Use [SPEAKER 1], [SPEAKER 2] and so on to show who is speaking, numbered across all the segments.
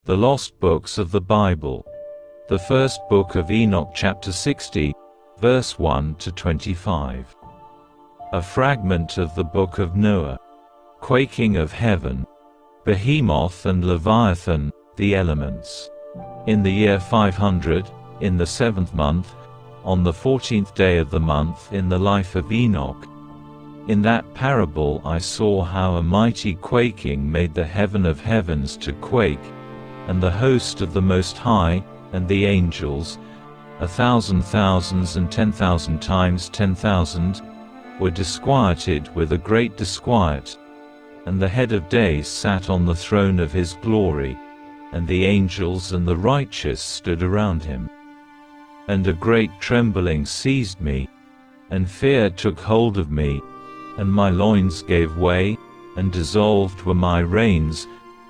[SPEAKER 1] The Lost Books of the Bible. The First Book of Enoch, chapter 60, verse 1 to 25. A fragment of the Book of Noah. Quaking of heaven. Behemoth and Leviathan, the elements. In the year 500, in the 7th month, on the 14th day of the month in the life of Enoch. In that parable I saw how a mighty quaking made the heaven of heavens to quake, and the host of the Most High, and the angels, 1,000 thousands and 10,000 times 10,000, were disquieted with a great disquiet. And the head of days sat on the throne of his glory, and the angels and the righteous stood around him. And a great trembling seized me, and fear took hold of me, and my loins gave way, and dissolved were my reins,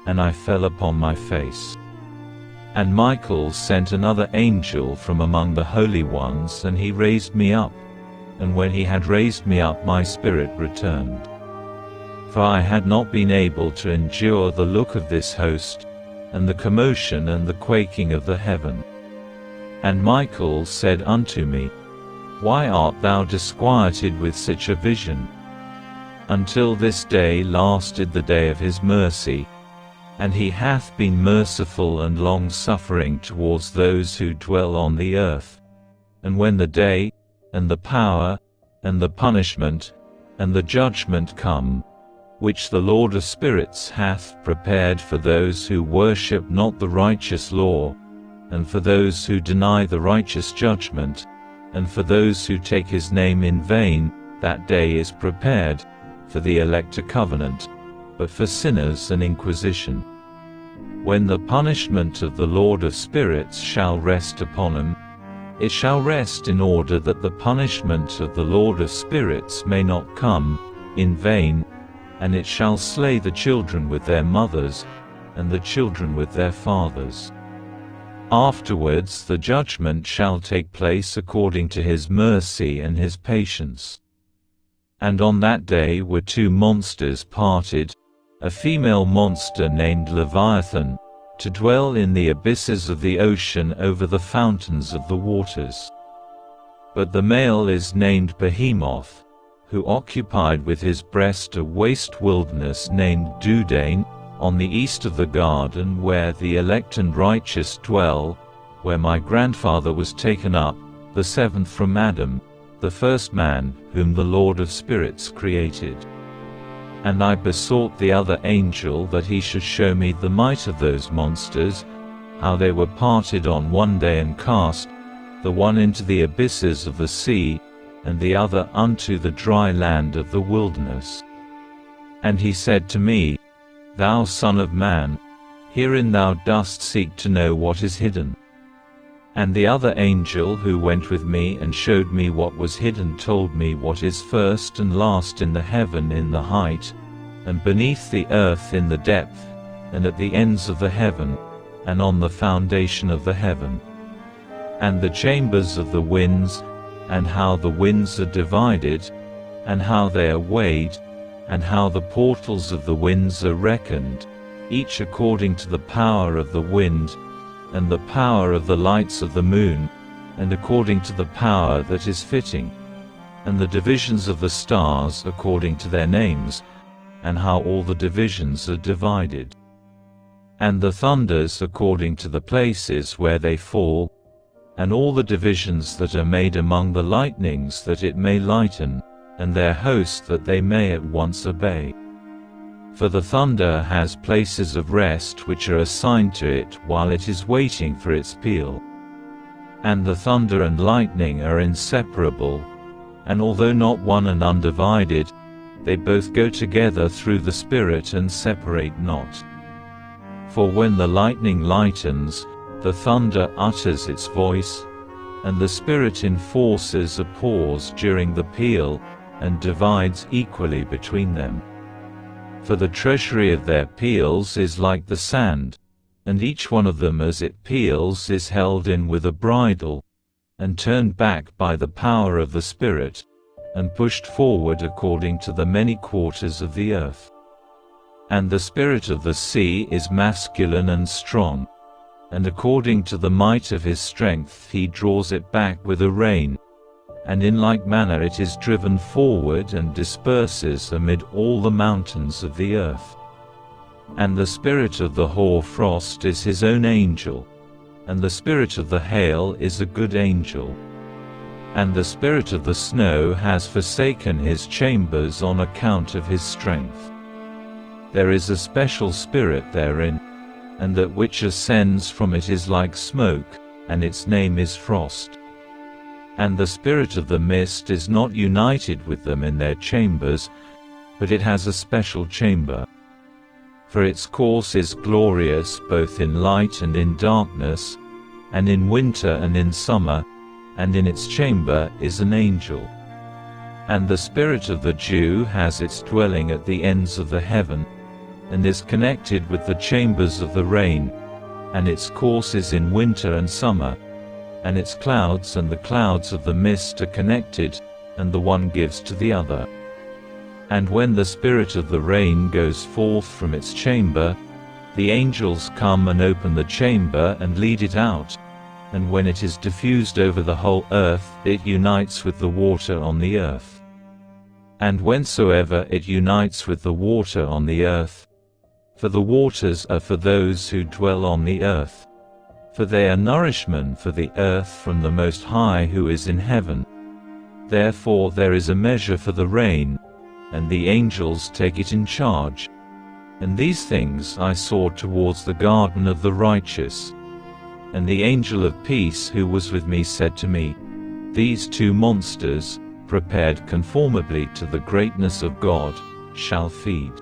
[SPEAKER 1] and I fell upon my face. And Michael sent another angel from among the holy ones, and he raised me up, and when he had raised me up my spirit returned. For I had not been able to endure the look of this host, and the commotion and the quaking of the heaven. And Michael said unto me, Why art thou disquieted with such a vision? Until this day lasted the day of his mercy, and he hath been merciful and long-suffering towards those who dwell on the earth. And when the day, and the power, and the punishment, and the judgment come, which the Lord of spirits hath prepared for those who worship not the righteous law, and for those who deny the righteous judgment, and for those who take his name in vain, that day is prepared, for the elect a covenant, but for sinners an inquisition. When the punishment of the Lord of spirits shall rest upon him, it shall rest in order that the punishment of the Lord of spirits may not come in vain, and it shall slay the children with their mothers, and the children with their fathers. Afterwards the judgment shall take place according to his mercy and his patience. And on that day were two monsters parted, a female monster named Leviathan, to dwell in the abysses of the ocean over the fountains of the waters. But the male is named Behemoth, who occupied with his breast a waste wilderness named Dudain, on the east of the garden where the elect and righteous dwell, where my grandfather was taken up, the seventh from Adam, the first man whom the Lord of spirits created. And I besought the other angel that he should show me the might of those monsters, how they were parted on one day and cast, the one into the abysses of the sea, and the other unto the dry land of the wilderness. And he said to me, Thou son of man, herein thou dost seek to know what is hidden. And the other angel who went with me and showed me what was hidden told me what is first and last in the heaven in the height, and beneath the earth in the depth, and at the ends of the heaven, and on the foundation of the heaven. And the chambers of the winds, and how the winds are divided, and how they are weighed, and how the portals of the winds are reckoned, each according to the power of the wind, and the power of the lights of the moon, and according to the power that is fitting, and the divisions of the stars according to their names, and how all the divisions are divided. And the thunders according to the places where they fall, and all the divisions that are made among the lightnings that it may lighten, and their host that they may at once obey. For the thunder has places of rest which are assigned to it while it is waiting for its peal. And the thunder and lightning are inseparable, and although not one and undivided, they both go together through the Spirit and separate not. For when the lightning lightens, the thunder utters its voice, and the Spirit enforces a pause during the peal, and divides equally between them. For the treasury of their peals is like the sand, and each one of them as it peals is held in with a bridle, and turned back by the power of the Spirit, and pushed forward according to the many quarters of the earth. And the spirit of the sea is masculine and strong, and according to the might of his strength he draws it back with a rein, and in like manner it is driven forward and disperses amid all the mountains of the earth. And the spirit of the hoar frost is his own angel, and the spirit of the hail is a good angel. And the spirit of the snow has forsaken his chambers on account of his strength. There is a special spirit therein, and that which ascends from it is like smoke, and its name is frost. And the spirit of the mist is not united with them in their chambers, but it has a special chamber. For its course is glorious both in light and in darkness, and in winter and in summer, and in its chamber is an angel. And the spirit of the Jew has its dwelling at the ends of the heaven, and is connected with the chambers of the rain, and its course is in winter and summer, and its clouds and the clouds of the mist are connected, and the one gives to the other. And when the spirit of the rain goes forth from its chamber, the angels come and open the chamber and lead it out, and when it is diffused over the whole earth, it unites with the water on the earth. And whensoever it unites with the water on the earth, for the waters are for those who dwell on the earth, for they are nourishment for the earth from the Most High who is in heaven. Therefore there is a measure for the rain, and the angels take it in charge. And these things I saw towards the garden of the righteous. And the angel of peace who was with me said to me, These two monsters, prepared conformably to the greatness of God, shall feed.